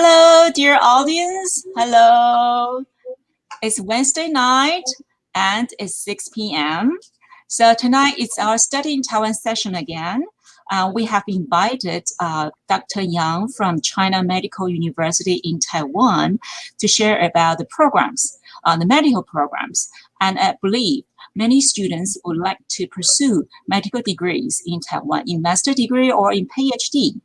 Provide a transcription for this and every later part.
Hello, dear audience. Hello. It's Wednesday night and it's 6 p.m. So tonight it's our Study in Taiwan session again. We have invited Dr. Yang from China Medical University in Taiwan to share about the programs, the medical programs. And I believe many students would like to pursue medical degrees in Taiwan, in master degree or in PhD.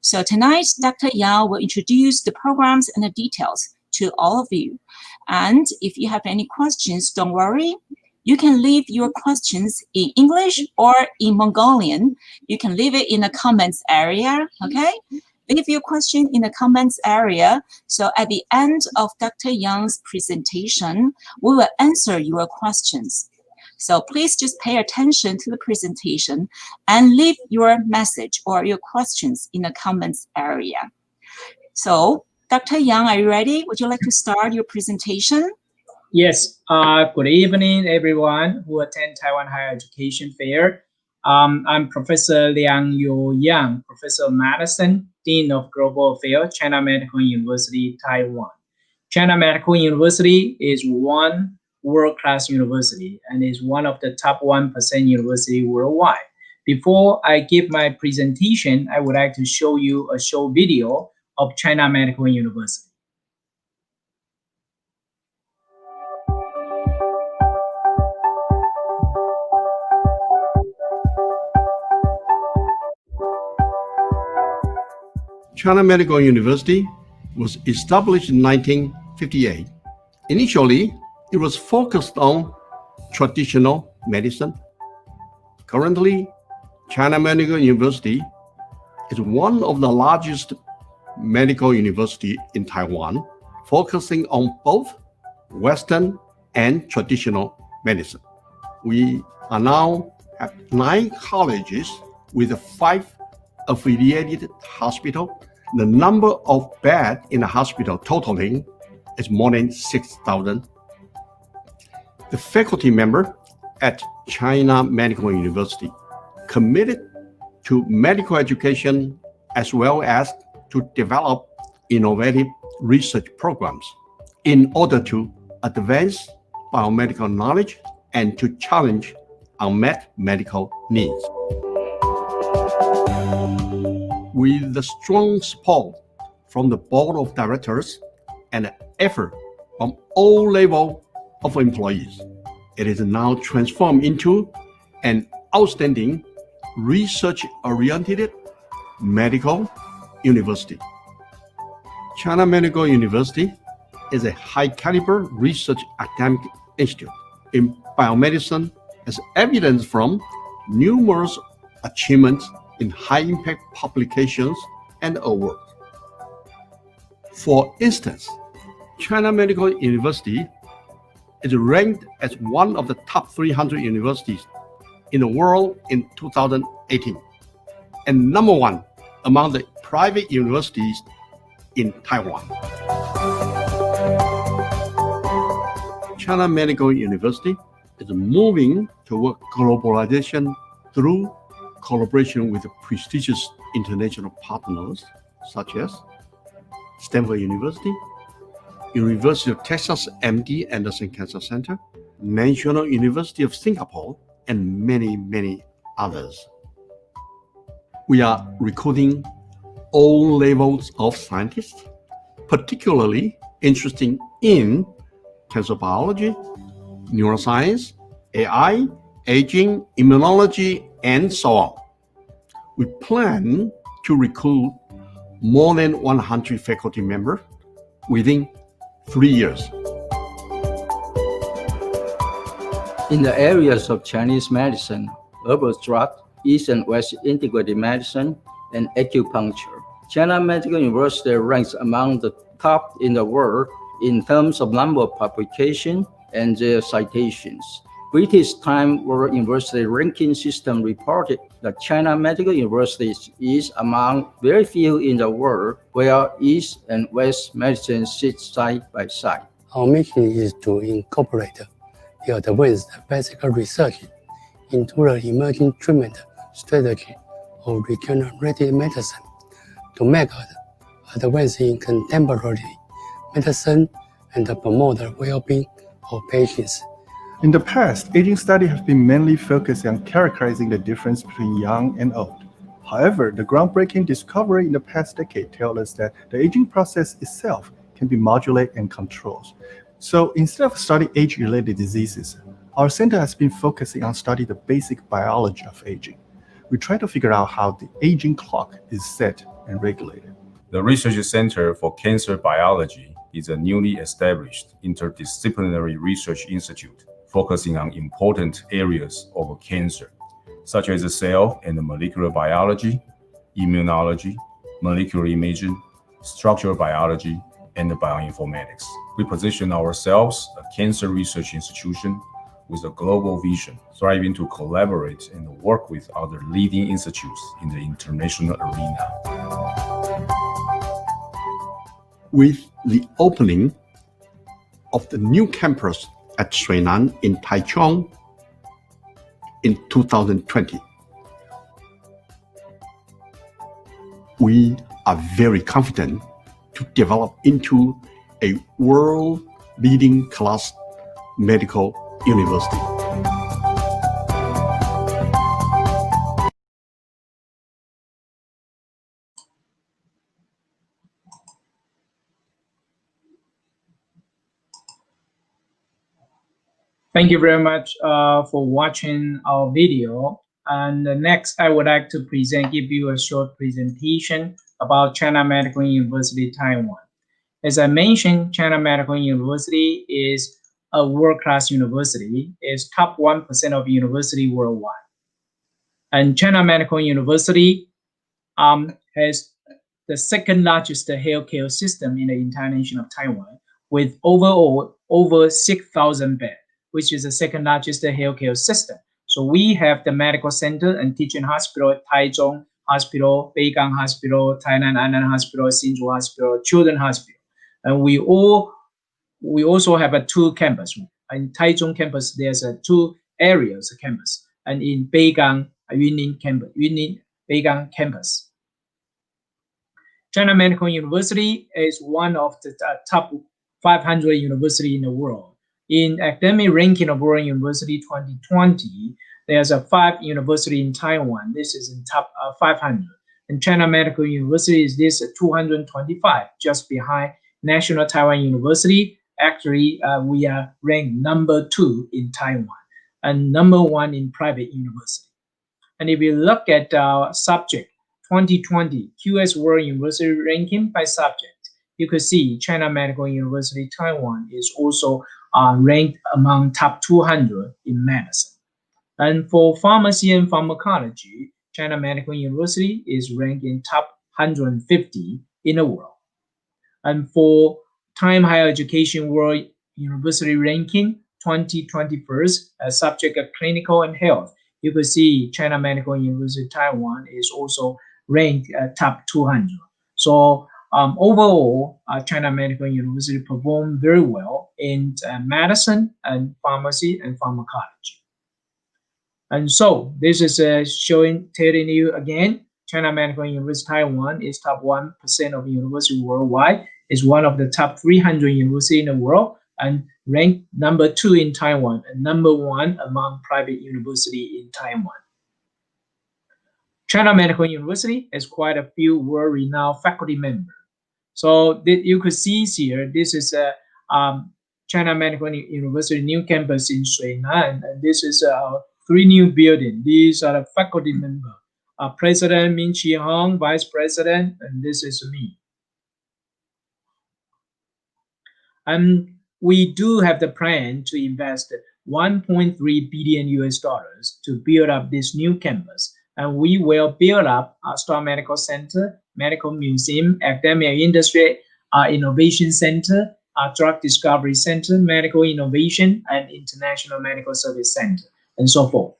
So tonight, Dr. Yang will introduce the programs and the details to all of you. And if you have any questions, don't worry. You can leave your questions in English or in Mongolian. You can leave it in the comments area, okay? Leave your question in the comments area. So at the end of Dr. Yang's presentation, we will answer your questions. So please just pay attention to the presentation and leave your message or your questions in the comments area. So, Dr. Yang, are you ready? Would you like to start your presentation? Yes. Good evening, everyone who attend Taiwan Higher Education Fair. I'm Professor Liang Yu Yang, Professor of Medicine, Dean of Global Affairs, China Medical University, Taiwan. China Medical University is one world-class university and is one of the top 1% university worldwide. Before I give my presentation, I would like to show you a short video of China Medical University. China Medical University was established in 1958. Initially, it was focused on traditional medicine. Currently, China Medical University is one of the largest medical universities in Taiwan, focusing on both Western and traditional medicine. We are now have 9 colleges with 5 affiliated hospitals. The number of beds in the hospital totaling is more than 6,000. The faculty member at China Medical University committed to medical education as well as to develop innovative research programs in order to advance biomedical knowledge and to challenge unmet medical needs. With the strong support from the board of directors and effort from all levels of employees, it is now transformed into an outstanding research-oriented medical university. China Medical University is a high-caliber research academic institute in biomedicine, as evidence from numerous achievements in high-impact publications and awards. For instance, China Medical University is ranked as one of the top 300 universities in the world in 2018, and number 1 among the private universities in Taiwan. China Medical University is moving toward globalization through collaboration with prestigious international partners such as Stanford University, University of Texas MD Anderson Cancer Center, National University of Singapore, and many, many others. We are recruiting all levels of scientists, particularly interested in cancer biology, neuroscience, AI, aging, immunology, and so on. We plan to recruit more than 100 faculty members within 3 years. In the areas of Chinese medicine, herbal drug, East and West integrated medicine, and acupuncture, China Medical University ranks among the top in the world in terms of number of publications and their citations. British Time World University Ranking System reported that China Medical University is among very few in the world where East and West medicine sit side by side. Our mission is to incorporate the advanced basic research into the emerging treatment strategy of regenerative medicine to make advance in contemporary medicine and promote the well-being of patients. In the past, aging studies have been mainly focused on characterizing the difference between young and old. However, the groundbreaking discovery in the past decade tells us that the aging process itself can be modulated and controlled. So instead of studying age-related diseases, our center has been focusing on studying the basic biology of aging. We try to figure out how the aging clock is set and regulated. The Research Center for Cancer Biology is a newly established interdisciplinary research institute focusing on important areas of cancer, such as cell and molecular biology, immunology, molecular imaging, structural biology, and bioinformatics. We position ourselves a cancer research institution with a global vision, striving to collaborate and work with other leading institutes in the international arena. With the opening of the new campus at Suinan in Taichung in 2020, we are very confident to develop into a world-leading class medical university. Thank you very much for watching our video. And next, I would like to give you a short presentation about China Medical University, Taiwan. As I mentioned, China Medical University is a world-class university. It's top 1% of university worldwide. And China Medical University has the second largest healthcare system in the entire nation of Taiwan, with overall over 6,000 beds, which is the second largest healthcare system. So we have the medical center and teaching hospital, Taichung Hospital, Beigang Hospital, Tainan Annan Hospital, Hsinchu Hospital, Children's Hospital. And we also have a two campus. In Taichung campus, there's a two areas of campus. And in Beigang, Beigang campus. China Medical University is one of the top 500 universities in the world. In academic ranking of World University 2020, there's a 5 university in Taiwan. This is in top 500. And China Medical University is this 225, just behind National Taiwan University. Actually, we are ranked number 2 in Taiwan and number 1 in private university. And if you look at our subject 2020 QS World University ranking by subject, you could see China Medical University Taiwan is also ranked among top 200 in medicine. And for pharmacy and pharmacology, China Medical University is ranked in top 150 in the world. And for Time Higher Education World University Ranking 2021, subject of clinical and health, you could see China Medical University Taiwan is also ranked top 200. So overall, China Medical University performed very well in medicine and pharmacy and pharmacology. And so this is telling you again, China Medical University Taiwan is top 1% of university worldwide, is one of the top 300 universities in the world, and ranked number 2 in Taiwan and number 1 among private universities in Taiwan. China Medical University has quite a few world-renowned faculty members. So you could see here, this is a China Medical University new campus in Suinan, and this is 3 new buildings. These are the faculty members. President Min Chi Hong, Vice President, and this is me. And we do have the plan to invest 1.3 billion US dollars to build up this new campus. And we will build up a Star Medical Center, Medical Museum, Academic Industry Innovation Center, Drug Discovery Center, Medical Innovation, and International Medical Service Center, and so forth.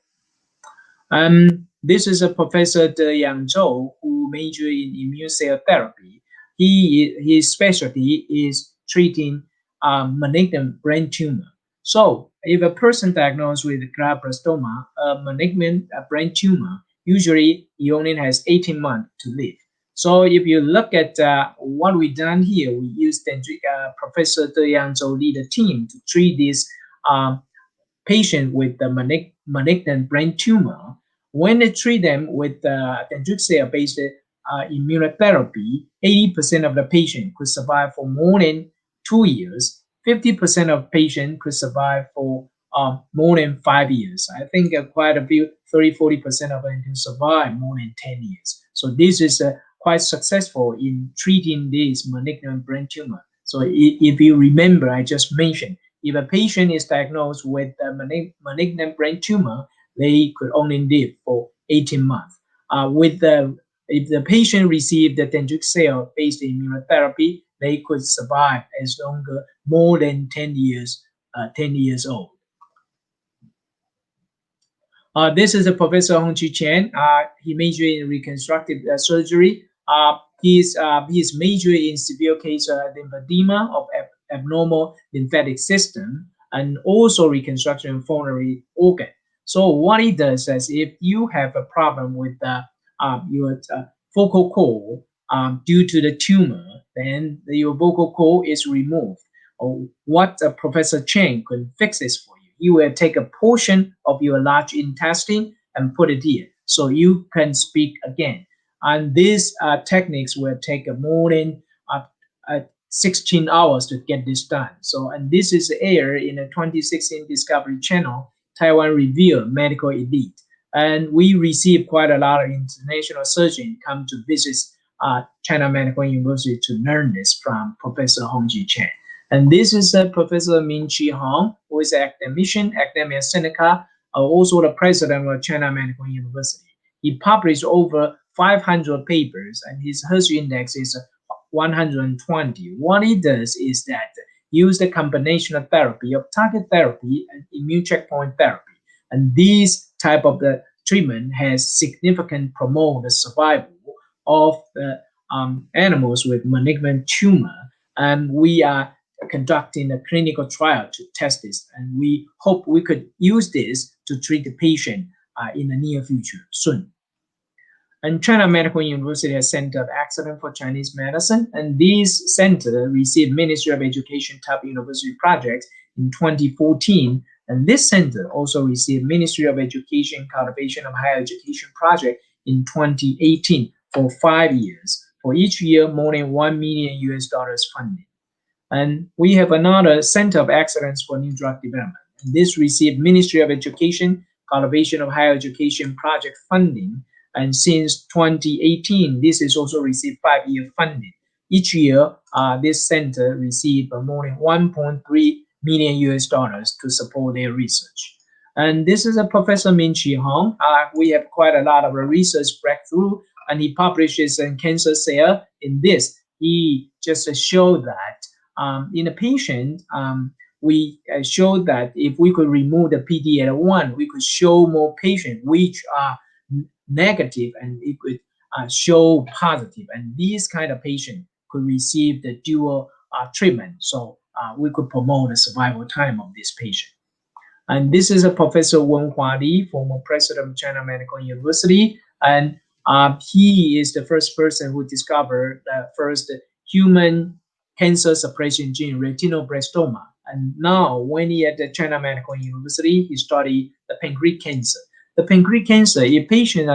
This is a Professor De Yang Zhou, who majored in immune cell therapy. His specialty is treating malignant brain tumor. So if a person diagnosed with glioblastoma, a malignant brain tumor, usually he only has 18 months to live. So if you look at what we done here, we used Professor Yang Zhou lead a team to treat this um, patient with the malignant brain tumor. When they treat them with dendritic-cell-based immunotherapy, 80% of the patient could survive for more than 2 years. 50% of patients could survive for more than 5 years. I think quite a few, 30-40% of them can survive more than 10 years. So this is quite successful in treating this malignant brain tumor. So if you remember, I just mentioned, if a patient is diagnosed with a malignant brain tumor, they could only live for 18 months. If the patient received the dendritic cell-based immunotherapy, they could survive as longer more than 10 years, 10 years old. This is Professor Hongqi Chen. He majored in reconstructive surgery. He's majored in severe case lymphedema of abnormal lymphatic system and also reconstruction of pulmonary organ. So what he does is if you have a problem with your vocal cord due to the tumor, then your vocal cord is removed. Or what Professor Chen could fix this for you. You will take a portion of your large intestine and put it here so you can speak again. And these techniques will take more than 16 hours to get this done. So, and this is aired in a 2016 Discovery Channel, Taiwan Review Medical Elite. And we received quite a lot of international surgeons come to visit China Medical University to learn this from Professor Hongqi Chen. And this is Professor Min-Chi Hong, who is an academician, Academia Sinica, also the president of China Medical University. He published over 500 papers, and his Hershey index is 120. What he does is that use the combination of therapy of target therapy and immune checkpoint therapy. And this type of the treatment has significant promote the survival of the animals with malignant tumor. And we are conducting a clinical trial to test this. And we hope we could use this to treat the patient in the near future soon. And China Medical University has Center of Excellence for Chinese Medicine, and this center received Ministry of Education Top University Project in 2014, and this center also received Ministry of Education Cultivation of Higher Education Project in 2018 for 5 years. For each year, more than $1 million funding. And we have another Center of Excellence for New Drug Development. And this received Ministry of Education Cultivation of Higher Education Project funding. And since 2018, this is also received 5-year funding. Each year, this center received more than $1.3 million to support their research. And this is a Professor Min-Chi Hong. We have quite a lot of research breakthrough, and he publishes in Cancer Cell. In this, he just showed that in a patient, we showed that if we could remove the PD-L1, we could show more patients which are negative, and it could show positive. And these kind of patients could receive the dual treatment. So we could promote the survival time of this patient. And this is a Professor Wen Hua Li, former president of China Medical University. And he is the first person who discovered the first human cancer suppression gene, retinoblastoma. And now, when he at the China Medical University, he studied the pancreatic cancer. The pancreatic cancer, if patient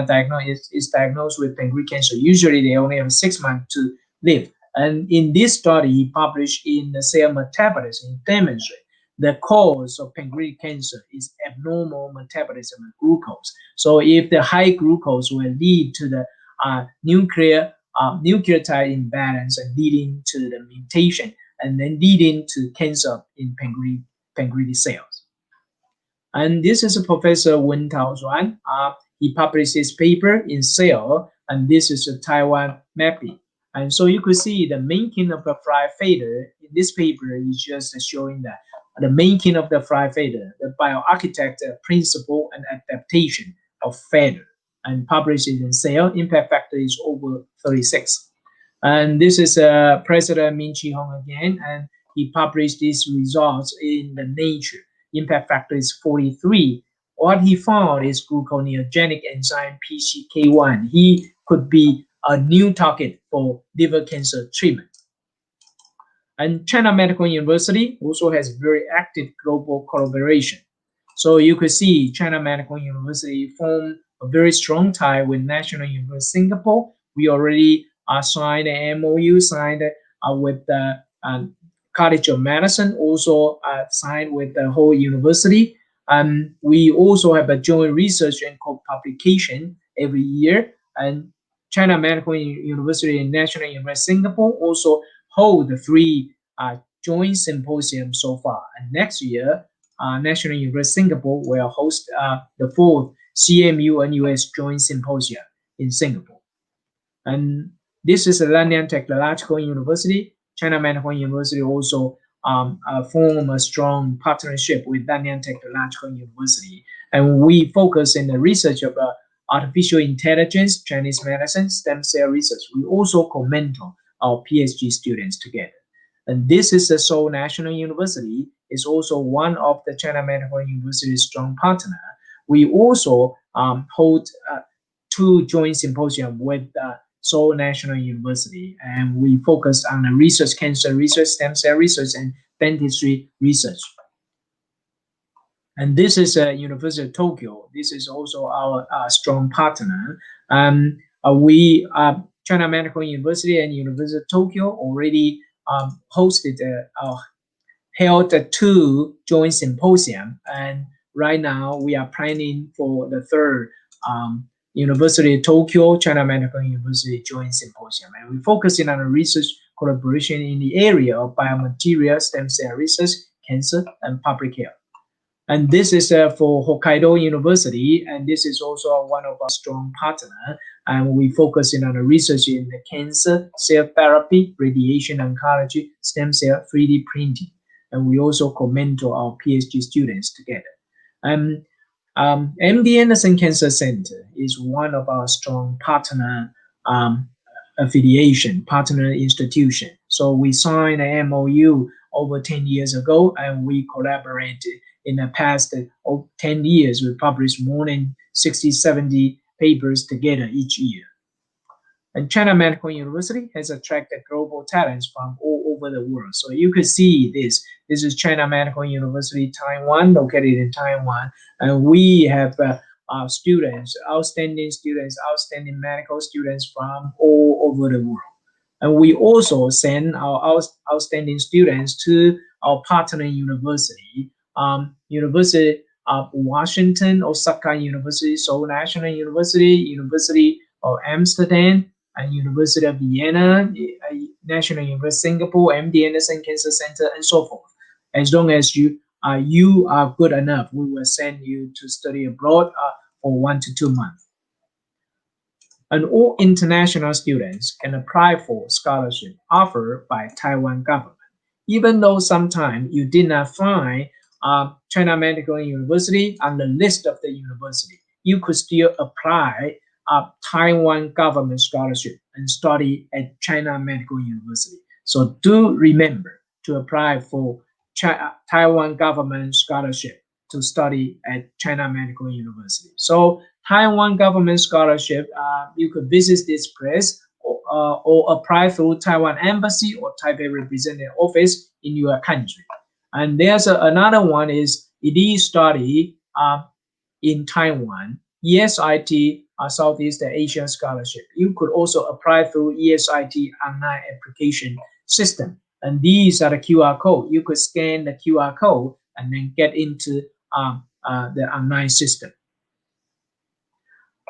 is diagnosed with pancreatic cancer, usually they only have 6 months to live. And in this study, he published in the Cell Metabolism, demonstrate the cause of pancreatic cancer is abnormal metabolism of glucose. So if the high glucose will lead to the nucleotide imbalance and leading to the mutation, and then leading to cancer in pancreatic cells. And this is Professor Wen Taozuan. He published his paper in Cell, and this is a Taiwan mapping. And so you could see the making of the Fry fader in this paper is just showing that the making of the Fry fader, the bioarchitect principle and adaptation of fader, and published it in Cell. Impact factor is over 36. And this is President Min-Chi Hong again, and he published these results in the Nature. Impact factor is 43. What he found is gluconeogenic enzyme PCK1. He could be a new target for liver cancer treatment. And China Medical University also has very active global collaboration. So you could see China Medical University form a very strong tie with National University Singapore. We already signed an MOU, signed with the College of Medicine, also signed with the whole university. We also have a joint research and co-publication every year. And China Medical University and National University Singapore also hold the 3 joint symposiums so far. And next year, National University Singapore will host the 4th CMU and US Joint Symposium in Singapore. And this is a Nanyang Technological University. China Medical University also form a strong partnership with Nanyang Technological University. And we focus in the research of artificial intelligence, Chinese medicine, stem cell research. We also commend our PhD students together. And this is the Seoul National University. Is also one of the China Medical University's strong partner. We also hold 2 joint symposiums with Seoul National University, and we focus on the research, cancer research, stem cell research, and dentistry research. And this is University of Tokyo. This is also our strong partner. We China Medical University and University of Tokyo already hosted held 2 joint symposium, and right now we are planning for the 3rd University of Tokyo China Medical University joint symposium, and we're focusing on a research collaboration in the area of biomaterial, stem cell research, cancer, and public health. And this is for Hokkaido University, and this is also one of our strong partners. And we focusing on the research in the cancer, cell therapy, radiation oncology, stem cell, 3D printing. And we also commend to our PhD students together. MD Anderson Cancer Center is one of our strong partner affiliation, partner institution. So we signed an MOU over 10 years ago, and we collaborated in the past 10 years. We published more than 60, 70 papers together each year. And China Medical University has attracted global talents from all over the world. So you could see this. This is China Medical University, Taiwan, located in Taiwan. And we have students, outstanding medical students from all over the world. And we also send our outstanding students to our partner university, University of Washington, Osaka University, Seoul National University, University of Amsterdam, and University of Vienna, National University Singapore, MD Anderson Cancer Center, and so forth. As long as you are good enough, we will send you to study abroad for 1 to 2 months. And all international students can apply for scholarship offered by Taiwan government. Even though sometimes you did not find China Medical University on the list of the university, you could still apply Taiwan government scholarship and study at China Medical University. So do remember to apply for Taiwan government scholarship to study at China Medical University. So Taiwan government scholarship, you could visit this place or apply through Taiwan Embassy or Taipei Representative Office in your country. And there's another one is ED study in Taiwan, ESIT, Southeast Asia Scholarship. You could also apply through ESIT online application system. And these are the QR code. You could scan the QR code and then get into the online system.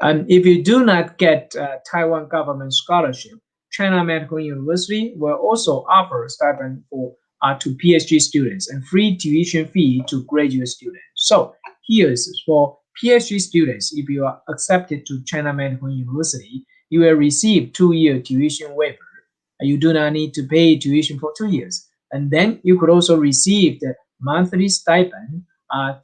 And if you do not get Taiwan government scholarship, China Medical University will also offer stipend to PhD students and free tuition fee to graduate students. So here's for PhD students. If you are accepted to China Medical University, you will receive 2-year tuition waiver. You do not need to pay tuition for 2 years. And then you could also receive the monthly stipend,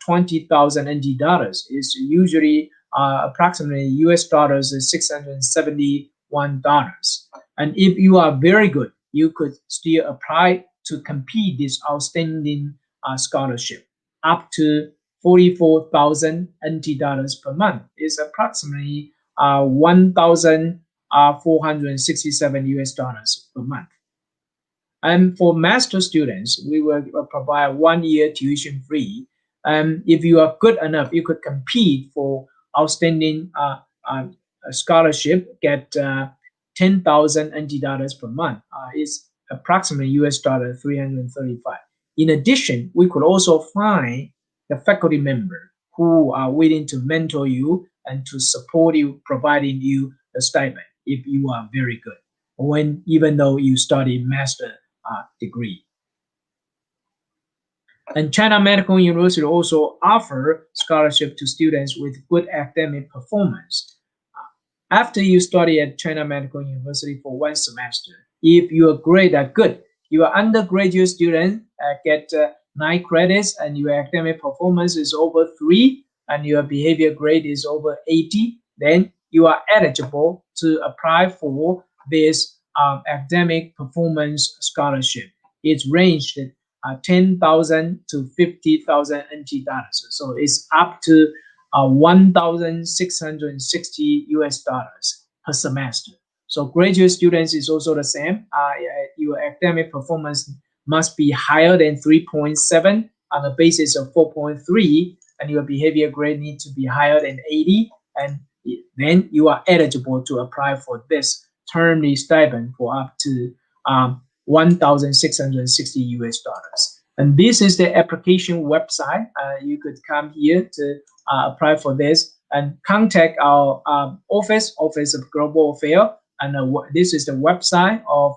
20,000 NT dollars. It's usually approximately US dollars $671. And if you are very good, you could still apply to compete this outstanding scholarship up to 44,000 NT dollars per month. Is approximately $1,000 $467 per month. And for master students, we will provide 1 year tuition free. If you are good enough, you could compete for outstanding scholarship, get 10,000 NT dollars per month. It's approximately US dollar 335. In addition, we could also find the faculty member who are willing to mentor you and to support you, providing you the stipend if you are very good, even though you study master degree. And China Medical University also offer scholarship to students with good academic performance. After you study at China Medical University for 1 semester, if your grade are good, your undergraduate student get 9 credits and your academic performance is over 3 and your behavior grade is over 80, then you are eligible to apply for this academic performance scholarship. It's ranged 10,000 to 50,000 NT dollars. So it's up to 1,660 US dollars per semester. So graduate students is also the same. Your academic performance must be higher than 3.7 on the basis of 4.3, and your behavior grade needs to be higher than 80, and then you are eligible to apply for this termly stipend for up to 1,660 US dollars. And this is the application website. You could come here to apply for this and contact our Office of Global Affairs. And this is the website of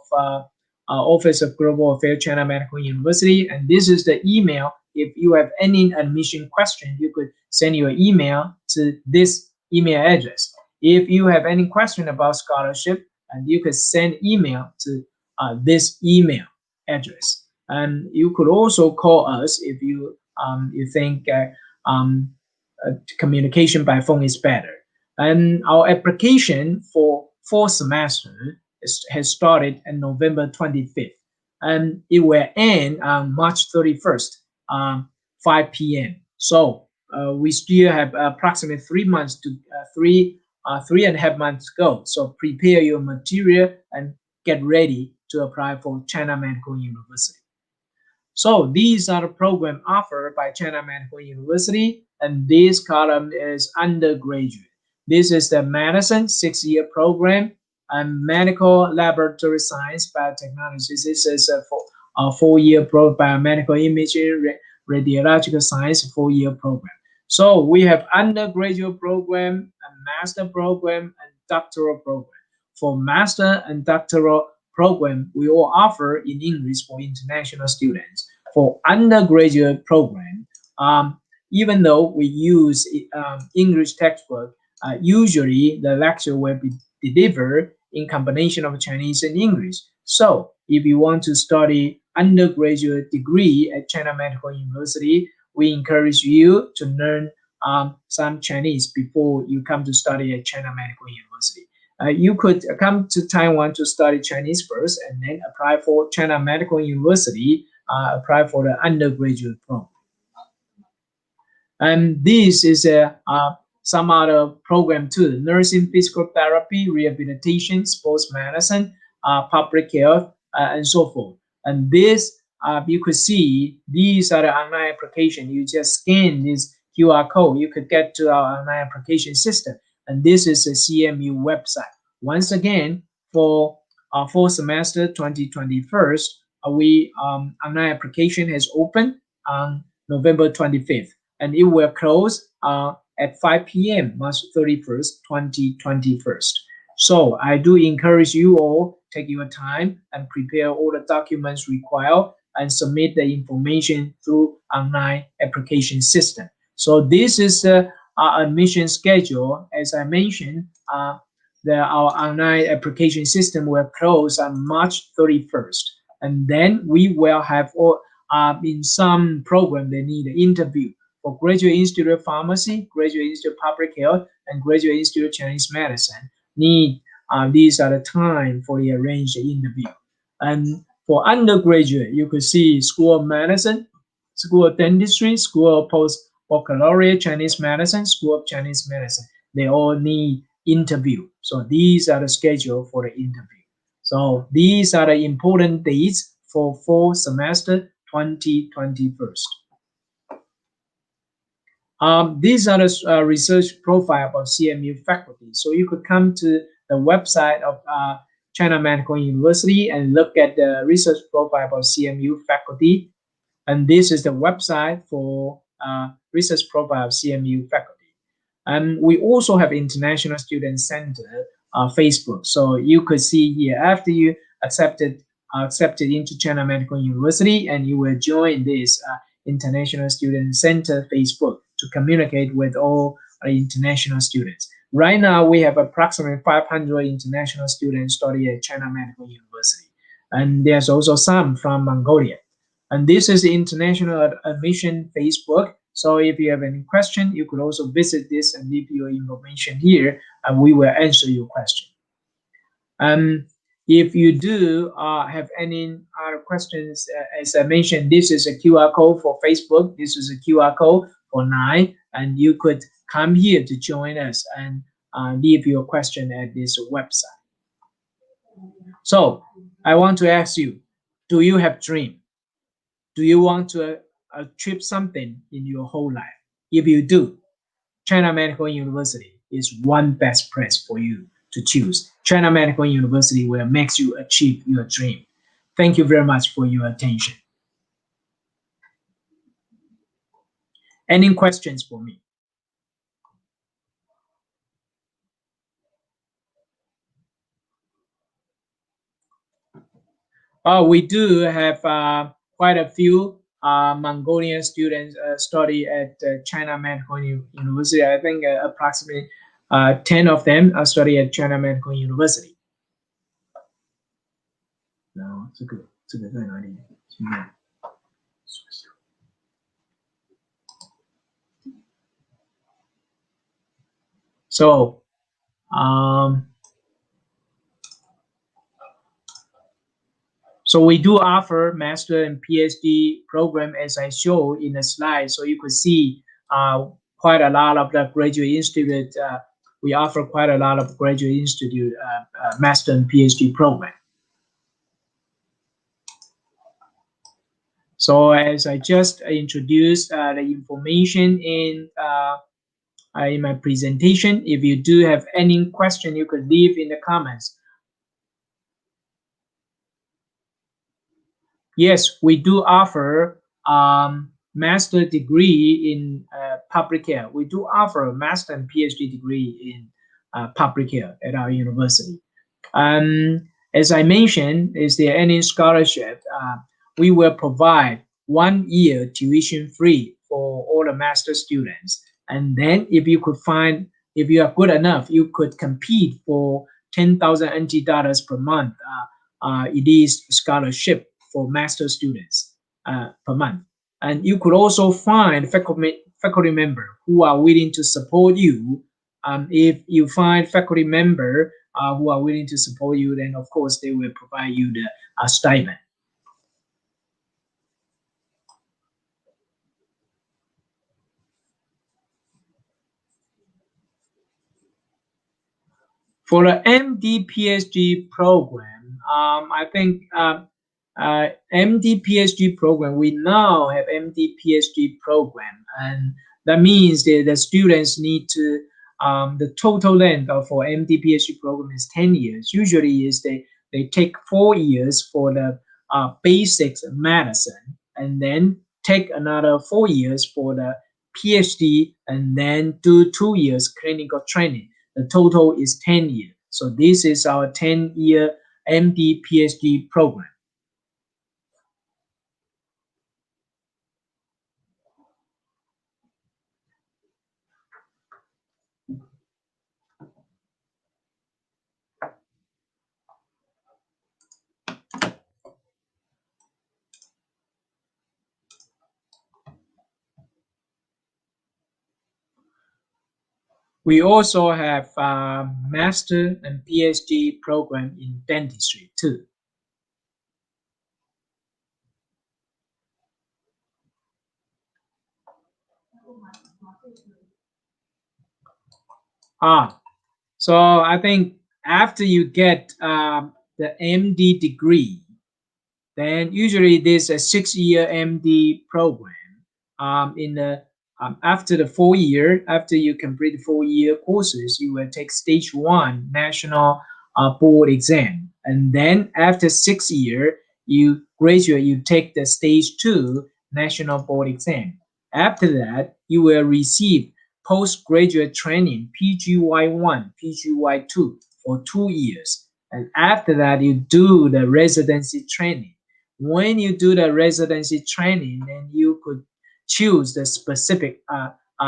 Office of Global Affairs, China Medical University. And this is the email. If you have any admission question, you could send your email to this email address. If you have any question about scholarship, and you could send email to this email address. And you could also call us if you think communication by phone is better. And our application for 4th semester has started on November 25th, and it will end on March 31st, 5 p.m. So we still have approximately 3 months to 3.5 months to go. So prepare your material and get ready to apply for China Medical University. So these are the programs offered by China Medical University, and this column is undergraduate. This is the medicine 6-year program and medical laboratory science biotechnology. This is a 4-year biomedical imaging radiological science 4-year program. So we have undergraduate program, a master program, and doctoral program. For master and doctoral program, we all offer in English for international students. For undergraduate program, even though we use English textbook, usually the lecture will be delivered in combination of Chinese and English. So if you want to study undergraduate degree at China Medical University, we encourage you to learn some Chinese before you come to study at China Medical University. You could come to Taiwan to study Chinese first and then apply for China Medical University, apply for the undergraduate program. And this is some other program too: nursing, physical therapy, rehabilitation, sports medicine, public health, and so forth. And this, you could see, these are the online application. You just scan this QR code, you could get to our online application system. And this is a CMU website. Once again, for our 4th semester 2021, we online application has opened on November 25th, and it will close at 5 p.m. March 31st, 2021. So I do encourage you all take your time and prepare all the documents required and submit the information through online application system. So this is our admission schedule. As I mentioned, our online application system will close on March 31st. And then we will have all, in some program, they need an interview. For Graduate Institute of Pharmacy, Graduate Institute of Public Health, and Graduate Institute of Chinese Medicine these are the time for the arranged interview. And for undergraduate, you could see School of Medicine, School of Dentistry, School of Post-Baccalaureate Chinese Medicine, School of Chinese Medicine. They all need interview. So these are the schedule for the interview. So these are the important dates for fall semester 2021. These are the research profile of CMU faculty. So you could come to the website of China Medical University and look at the research profile of CMU faculty. And this is the website for research profile of CMU faculty. And we also have International Student Center Facebook. So you could see here after you accepted into China Medical University, and you will join this International Student Center Facebook to communicate with all international students. Right now, we have approximately 500 international students study at China Medical University, and there's also some from Mongolia. And this is the International Admission Facebook. So if you have any question, you could also visit this and leave your information here, and we will answer your question. If you do have any other questions, as I mentioned, this is a QR code for Facebook. This is a QR code for NINE, and you could come here to join us and leave your question at this website. So I want to ask you, do you have dream? Do you want to achieve something in your whole life? If you do, China Medical University is one best place for you to choose. China Medical University will make you achieve your dream. Thank you very much for your attention. Any questions for me? We do have quite a few Mongolian students study at China Medical University. I think approximately 10 of them study at China Medical University. 然后这个在哪里？现在 So, so we do offer master and PhD program as I show in the slide. So you could see quite a lot of the graduate institute. We offer quite a lot of graduate institute master and PhD program. So as I just introduced the information in my presentation, if you do have any question, you could leave in the comments. Yes, we do offer master degree in public health. We do offer a master and PhD degree in public health at our university. As I mentioned, is there any scholarship? We will provide 1 year tuition free for all the master students. And then if you are good enough, you could compete for 10,000 NT dollars per month. It is scholarship for master students per month. And you could also find faculty member who are willing to support you. If you find faculty member who are willing to support you, then of course they will provide you the stipend. For the MD PhD program, I think MD PhD program, we now have MD PhD program, and that means that the students need to, the total length for MD PhD program is 10 years. Usually is they take 4 years for the basics medicine, and then take another 4 years for the PhD, and then do 2 years clinical training. The total is 10 years. So this is our 10-year MD PhD program. We also have master and PhD program in dentistry too. So I think after you get the MD degree, then usually there's a 6 year MD program. In the After the 4 year, after you complete 4 year courses, you will take stage one national board exam, and then after 6 year, you graduate. You take the stage two national board exam. After that, you will receive postgraduate training PGY one, PGY two for 2 years, and after that, you do the residency training. When you do the residency training, then you could choose the specific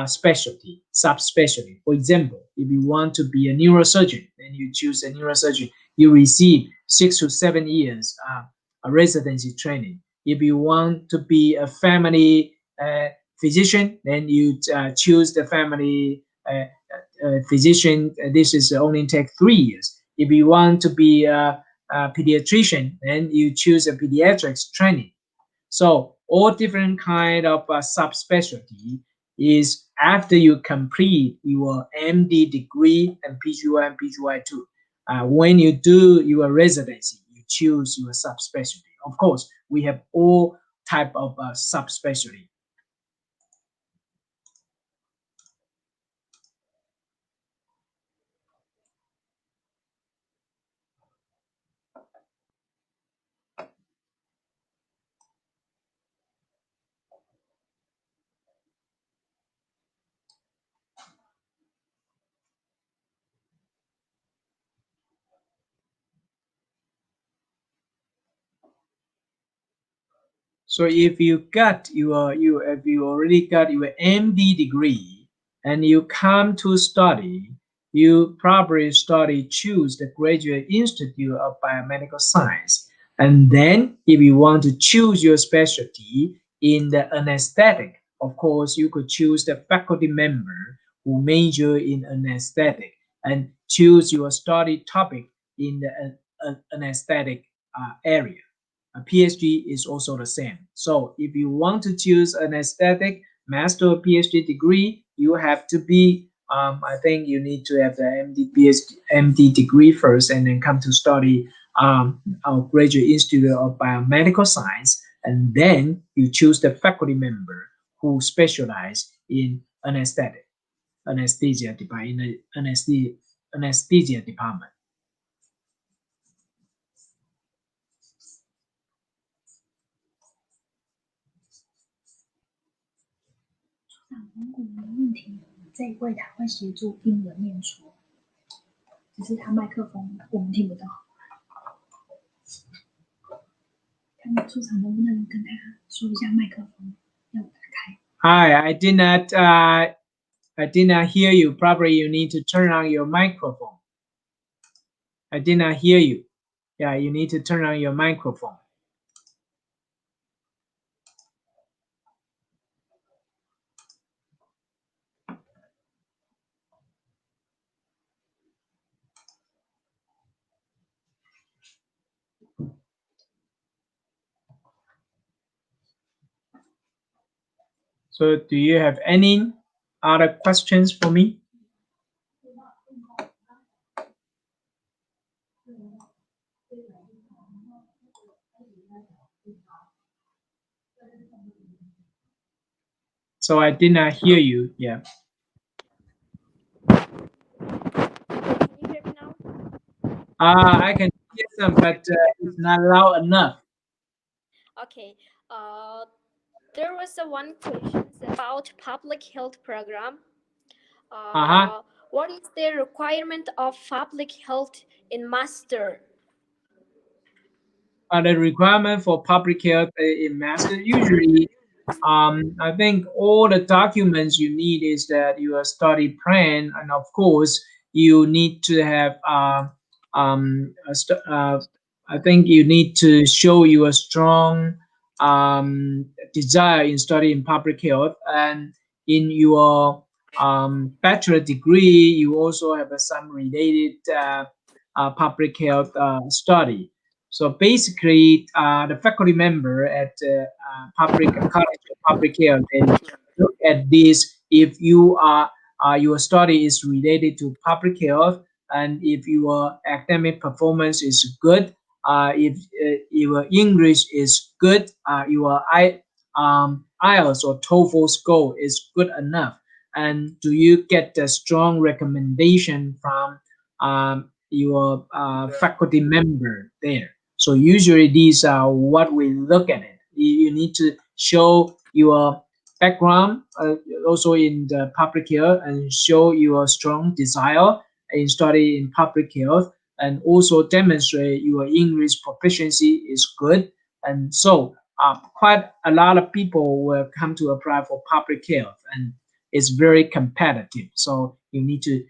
specialty, subspecialty. For example, if you want to be a neurosurgeon, then you choose a neurosurgeon. You receive 6 to 7 years a residency training. If you want to be a family physician, then you choose the family physician. This is only take 3 years. If you want to be a pediatrician, then you choose a pediatrics training. So all different kind of subspecialty is after you complete your MD degree and PGY and PGY2. When you do your residency, you choose your subspecialty. Of course, we have all type of subspecialty. So if you already got your MD degree and you come to study, you probably choose the Graduate Institute of Biomedical Science. And then if you want to choose your specialty in the anesthetic, of course you could choose the faculty member who major in anesthetic and choose your study topic in the anesthetic area. A PhD is also the same. So if you want to choose an aesthetic master or PhD degree, you have to be, I think you need to have the MD degree first and then come to study our Graduate Institute of Biomedical Science. And then you choose the faculty member who specialize in anesthesia department, anesthesia department. Hi, I did not hear you. Probably you need to turn on your microphone. I did not hear you. Yeah, you need to turn on your microphone. So do you have any other questions for me? So I did not hear you. Yeah. Can you hear me now? I can hear some, but it's not loud enough. Okay. There was a one question about public health program. Uh-huh. What is the requirement of public health in master? The requirement for public health in master usually, I think all the documents you need is that your study plan, and of course you need to have I think you need to show your strong desire in studying public health, and in your bachelor degree you also have some related public health study. So basically, the faculty member at public college of public health, then look at this. If you are your study is related to public health, and if your academic performance is good, if your English is good, your IELTS or TOEFL score is good enough, and do you get a strong recommendation from your faculty member there? So usually these are what we look at it. You need to show your background also in the public health and show your strong desire in study in public health, and also demonstrate your English proficiency is good. And so quite a lot of people will come to apply for public health, and it's very competitive. So you need to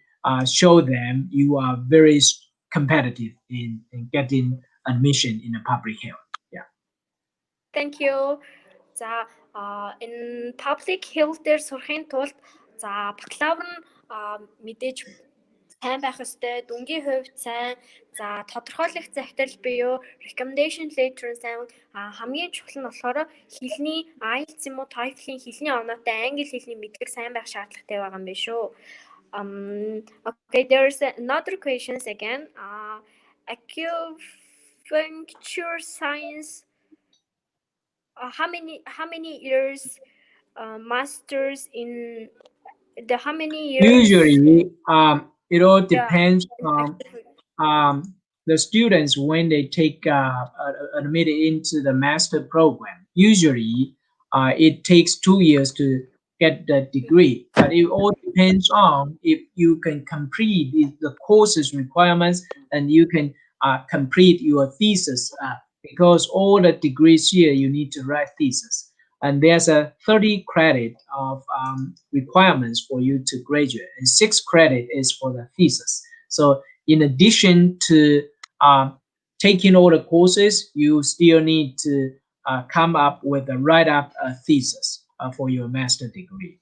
show them you are very competitive in getting admission in a public health. Yeah. Thank you. За энэ public health дээр сурахын тулд за бакалавр нь мэдээж сайн байх ёстой, дүнгийн хувьд сайн, за тодорхойлох захирал буюу recommendation letter сайн, хамгийн чухал нь болохоор хэлний IELTS юм уу TOEFL-ийн хэлний оноотой англи хэлний мэдлэг сайн байх шаардлагатай байгаа юм байна шүү. Okay, there's another questions again. Acupuncture science. How many years masters in the how many years? Usually, it all depends on the students when they take admitted into the master program. Usually, it takes 2 years to get the degree, but it all depends on if you can complete the courses requirements, and you can complete your thesis, because all the degrees here you need to write thesis, and there's a 30 credit of requirements for you to graduate, and 6 credit is for the thesis. So in addition to taking all the courses, you still need to come up with a write-up thesis for your master degree.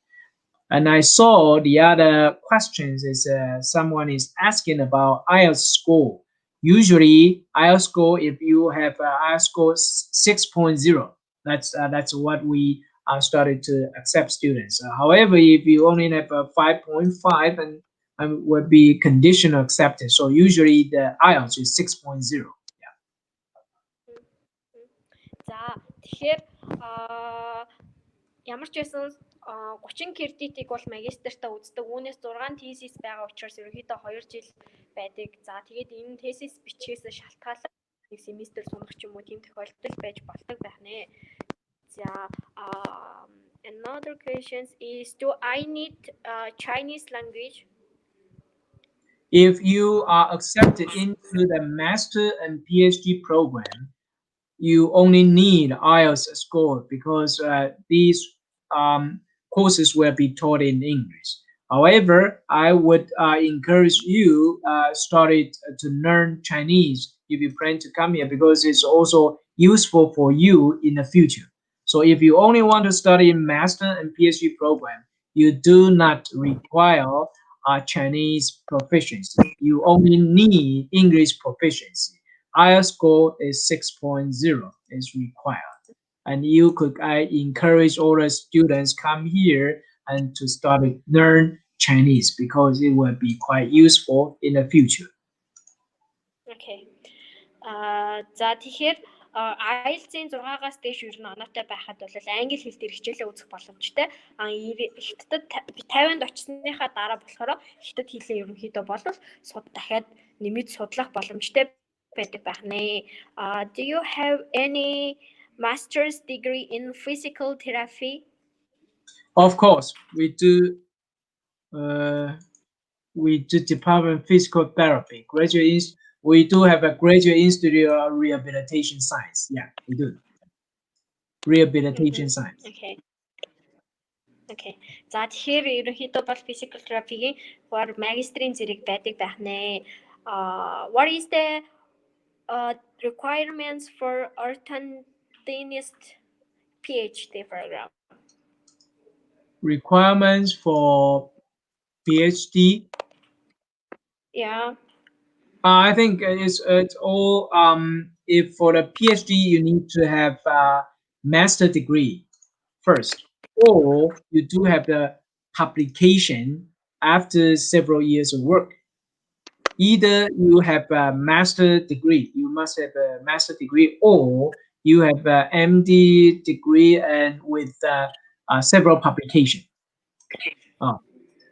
And I saw the other questions is someone is asking about IELTS score. Usually IELTS score, if you have IELTS score 6.0, that's what we started to accept students. However, if you only have a 5.5, and would be conditional accepted. So usually the IELTS is 6.0. За тэгэхээр ямар ч байсан 30 кредитийг бол магистртаа үздэг. Үүнээс 6 thesis байгаа учраас ерөнхийдөө 2 жил байдаг. За тэгээд энэ thesis бичгээс шалтгаалаад нэг семестр сунах ч юм уу тийм тохиолдол байж болдог байх нэ. За another question is, do I need Chinese language? If you are accepted into the master and PhD program, you only need IELTS score, because these courses will be taught in English. However, I would encourage you started to learn Chinese if you plan to come here, because it's also useful for you in the future. So if you only want to study master and PhD program, you do not require Chinese proficiency. You only need English proficiency. IELTS score is 6.0 is required. And you could, I encourage all the students come here and to start to learn Chinese, because it will be quite useful in the future. Okay. За тэгэхээр IELTS-ийн 6-аас дээш ер нь оноотой байхад бол англи хэл дээр хичээлээ үзэх боломжтой. Хятадд 50-нд очсныхаа дараа болохоор хятад хэлээ ерөнхийдөө бол дахиад нэмээд судлах боломжтой байдаг байх нэ. Do you have any master's degree in physical therapy? Of course, we do. We do department physical therapy. We do have a graduate institute of rehabilitation science. Yeah, we do. Rehabilitation science. Okay. Okay. За тэгэхээр ерөнхийдөө бол physical therapy-гийн магистрийн зэрэг байдаг байх нэ. What is the requirements for orthodontist PhD program? Requirements for PhD? Yeah. I think it's all if for the PhD you need to have a master degree first, or you do have the publication after several years of work. Either you have a master degree, you must have a master degree, or you have a MD degree and with several publications.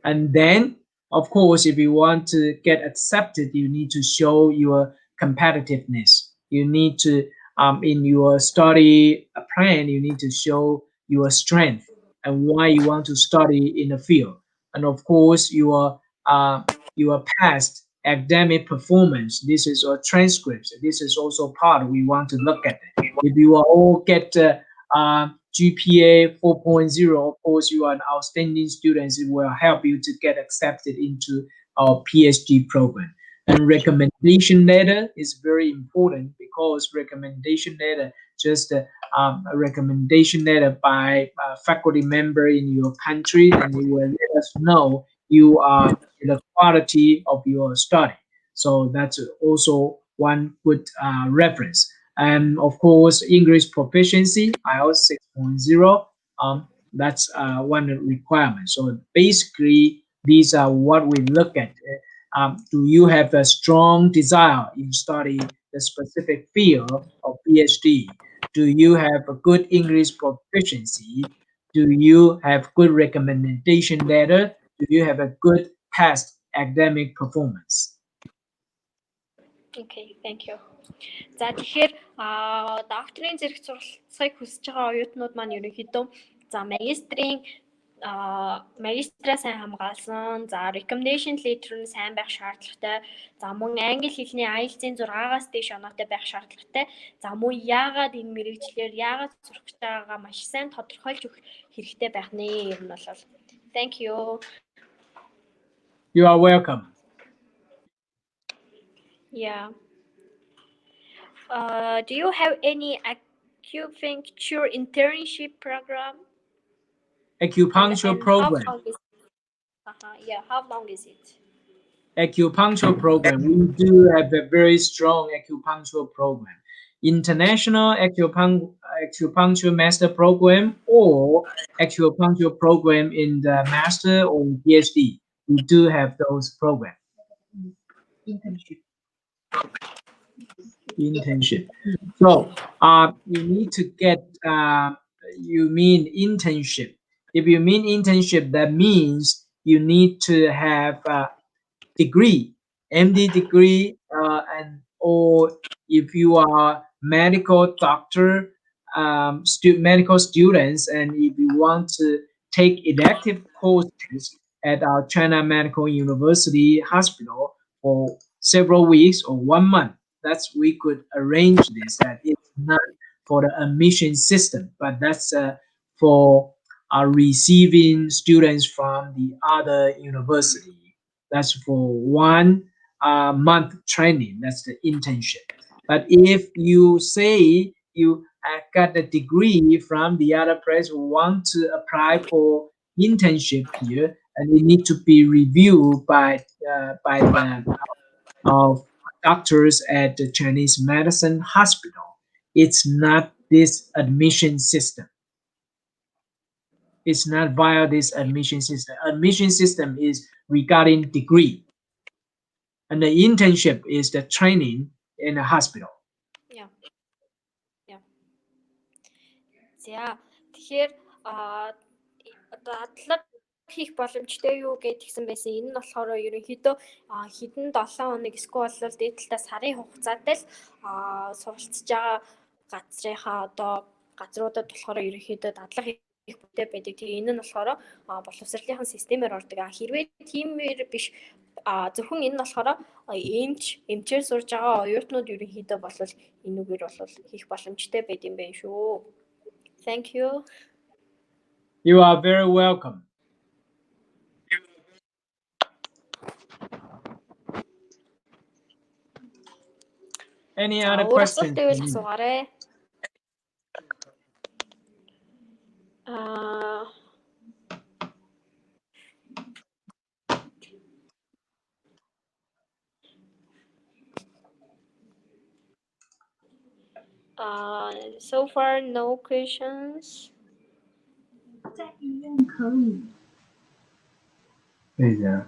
And then, of course, if you want to get accepted, you need to show your competitiveness. You need to, in your study plan, you need to show your strength and why you want to study in the field. And of course, your past academic performance. This is a transcript. This is also part we want to look at. If you are all get GPA 4.0, of course, you are an outstanding student. It will help you to get accepted into our PhD program. And recommendation letter is very important because recommendation letter, just a recommendation letter by a faculty member in your country, and it will let us know you are the quality of your study. So that's also one good reference. And of course, English proficiency, IELTS 6.0, that's one requirement. So basically, these are what we look at. Do you have a strong desire in study the specific field of PhD? Do you have a good English proficiency? Do you have good recommendation letter? Do you have a good past academic performance? Okay, thank you. За тэгэхээр докторийн зэрэг суралцахыг хүсэж байгаа оюутнууд маань ерөнхийдөө за магистраа сайн хамгаалсан, за recommendation letter нь сайн байх шаардлагатай, за мөн англи хэлний IELTS-ийн 6-аас дээш оноотой байх шаардлагатай, за мөн яагаад энэ мэрэгчлэр яагаад сурах гэж байгаагаа маш сайн тодорхойлж өгөх хэрэгтэй байх нэ юм нь бол. Thank you. You are welcome. Yeah. Do you have any acupuncture internship program? Acupuncture program. How long is it? Acupuncture program. We do have a very strong acupuncture program. International acupuncture master program or acupuncture program in the master or PhD. We do have those programs. Internship. So you need to get you mean internship. If you mean internship, that means you need to have a degree, MD degree, and or if you are medical doctor, medical students, and if you want to take elective courses at our China Medical University Hospital for several weeks or 1 month, that's we could arrange this. That it's not for the admission system, but that's for receiving students from the other university. That's for 1 month training. That's the internship. But if you say you got the degree from the other place who want to apply for internship here, and it need to be reviewed by the doctors at the Chinese Medicine Hospital. It's not this admission system. It's not via this admission system. Admission system is regarding degree. And the internship is the training in a hospital. Yeah. За тэгэхээр дадлаг хийх боломжтой юу гэдгийгсэн байсан. Энэ нь болохоор ерөнхийдөө хэдэн 7 хоног эсвэл дээд талаас сарын хугацаатай л суралцж байгаа газруудад болохоор ерөнхийдөө дадлаг хийх бүтэц байдаг. Тэгээ энэ нь болохоор боловсролынхаа системээр ордог. Хэрвээ тиймэр биш зөвхөн энэ нь болохоор эмчээр сурж байгаа оюутнууд ерөнхийдөө болвол энүүгээр бол хийх боломжтой байд юм байна шүү. Thank you. You are very welcome. Any other questions? So far, no questions. 在医院可以。对的。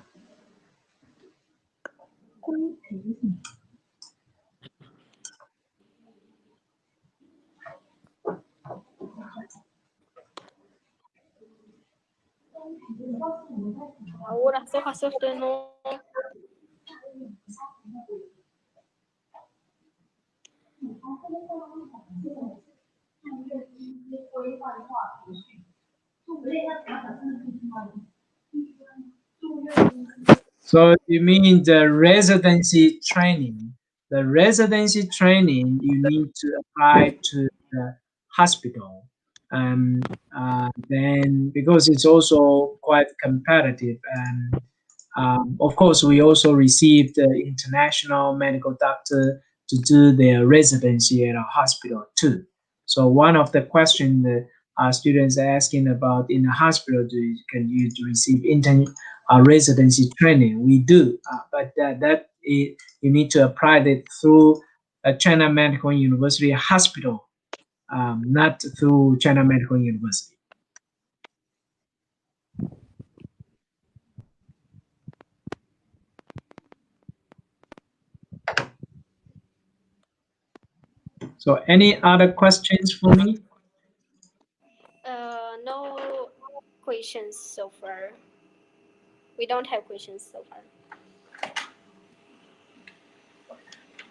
Өөр асуулт байна уу? So you mean the residency training? The residency training you need to apply to the hospital. Then because it's also quite competitive, and of course we also received the international medical doctor to do their residency at a hospital too. So one of the questions that our students are asking about in the hospital, can you receive residency training? We do, but you need to apply it through a China Medical University hospital, not through China Medical University. So any other questions for me? No questions so far. We don't have questions so far.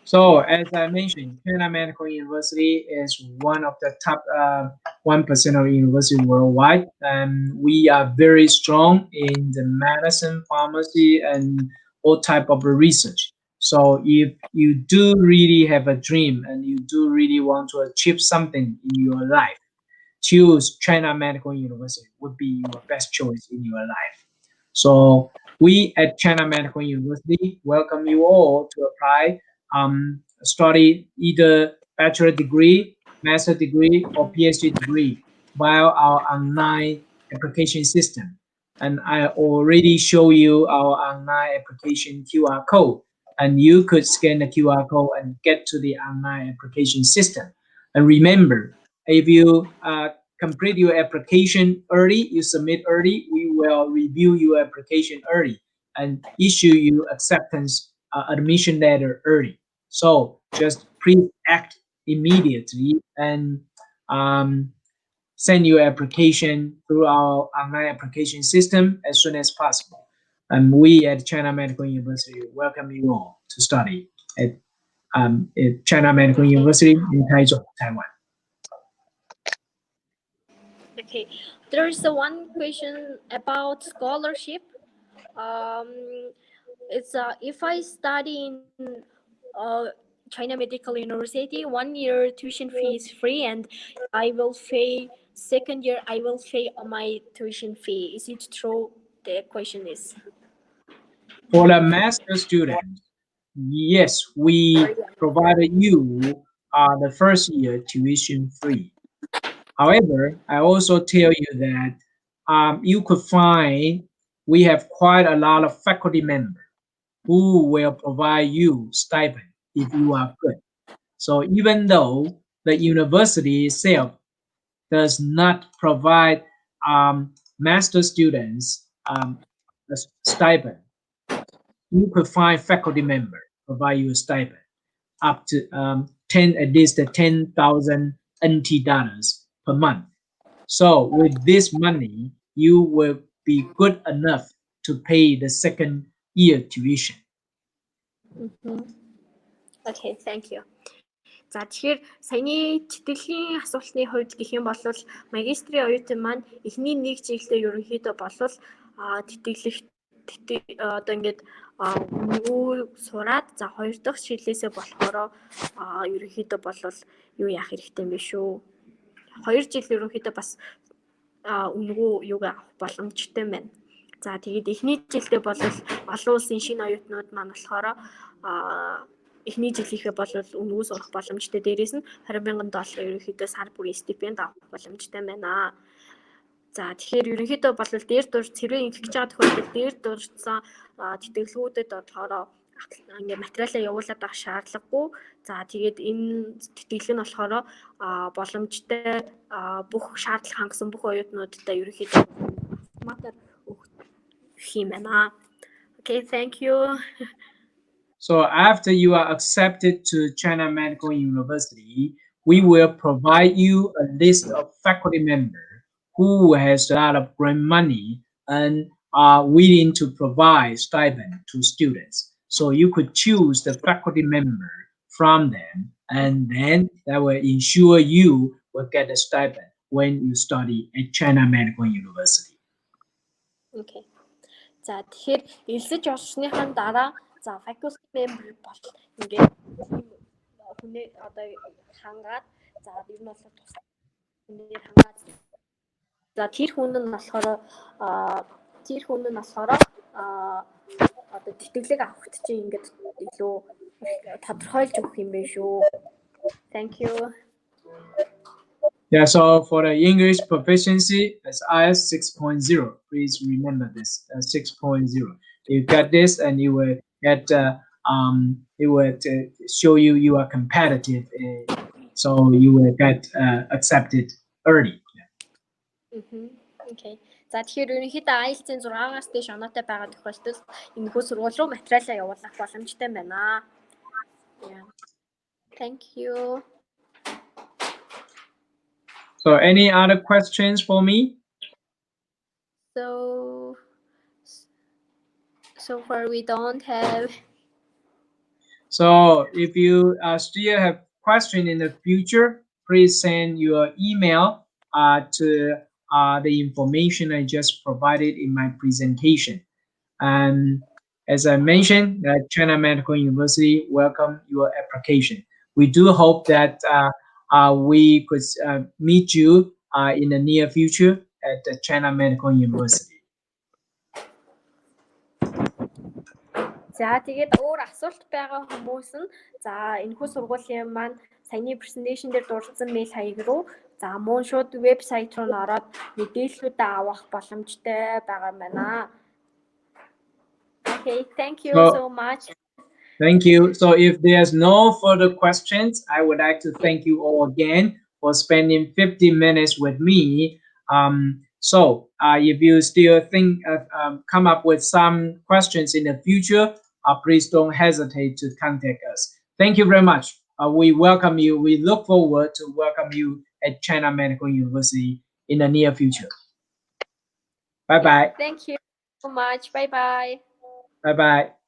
So as I mentioned, China Medical University is one of the top 1% of university worldwide, and we are very strong in the medicine, pharmacy, and all type of research. So if you do really have a dream and you do really want to achieve something in your life, choose China Medical University would be your best choice in your life. So we at China Medical University welcome you all to apply, study either bachelor degree, master degree, or PhD degree via our online application system. And I already show you our online application QR code, and you could scan the QR code and get to the online application system. And remember, if you complete your application early, you submit early, we will review your application early and issue you acceptance admission letter early. So just please act immediately and send your application through our online application system as soon as possible. And we at China Medical University welcome you all to study at China Medical University in Taichung, Taiwan. Okay, there is one question about scholarship. It's if I study in China Medical University, 1 year tuition fee is free, and I will pay second year. I will pay my tuition fee. Is it true? The question is. For the master students, yes, we provided you the first year tuition free. However, I also tell you that you could find we have quite a lot of faculty members who will provide you stipend if you are good. So even though the university itself does not provide master students a stipend, you could find faculty member provide you a stipend up to 10 at least 10,000 NT dollars per month. So with this money, you will be good enough to pay the second year tuition. Okay, thank you. За тэгэхээр саяны тэтгэлийн асуултны хувьд гэх юм бол магистрийн оюутан маань эхний нэг жилдээ ерөнхийдөө бол одоо ингээд үнгүү сураад за хоёр дахь жилээсээ болохоор ерөнхийдөө бол юу яах хэрэгтэй юм бэ шүү. 2 жил ерөнхийдөө бас үнгүү юуг авах боломжтой байна. За тэгээд эхний жилдээ бол олон улсын шинэ оюутнууд маань болохоор эхний жилийнхээ бол үнгүү сурах боломжтой. Дээрээс нь 20,000 доллар ерөнхийдөө сар бүрийн стипенд авах боломжтой байна. За тэгэхээр ерөнхийдөө бол дээр дурж цэрэг ингэх гэж байгаа тохиолдолд дээр дуржсан тэтгэлгүүдэд болохоор ингээ материалаа явуулаад авах шаардлагагүй. За тэгээд энэ тэтгэлэг нь болохоор боломжтой бүх шаардлага хангасан бүх оюутнуудтай ерөнхийдөө автоматар өгөх юм байна. Okay, thank you. So after you are accepted to China Medical University, we will provide you a list of faculty members who has a lot of grant money and are willing to provide stipend to students. So you could choose the faculty member from them, and then that will ensure you will get a stipend when you study at China Medical University. Okay. За тэгэхээр элсэж орсныхаа дараа за faculty member бол ингээд хүнээ одоо хангаад за ер нь бол тус хүнээр хангаад за тэр хүн нь болохоор одоо тэтгэлэг авахт чинь ингээд илүү тодорхойлж өгөх юм байна шүү. Thank you. Yeah, so for the English proficiency, it's IS 6.0. Please remember this, 6.0. You got this, and you will get. It will show you are competitive, so you will get accepted early. Okay. За тэгэхээр ерөнхийдөө IELTS-ийн 6-аас дээш оноотой байгаа тохиолдолд энэхүү сургууль руу материалаа явуулах боломжтой байна. Yeah. Thank you. So any other questions for me? So far we don't have. So if you still have questions in the future, please send your email to the information I just provided in my presentation. And as I mentioned, China Medical University welcome your application. We do hope that we could meet you in the near future at the China Medical University. За тэгээд өөр асуулт байгаа хүмүүс нь за энэхүү сургуулийн маань саяны presentation дээр дурдсан мэйл хаяг руу за мөн шууд вебсайт руу ороод мэдээллүүдээ авах боломжтой байгаа юм байна. Okay, thank you so much. Thank you. So if there's no further questions, I would like to thank you all again for spending 50 minutes with me. So if you still think come up with some questions in the future, please don't hesitate to contact us. Thank you very much. We welcome you. We look forward to welcome you at China Medical University in the near future. Bye-bye. Thank you so much. Bye-bye. Bye-bye.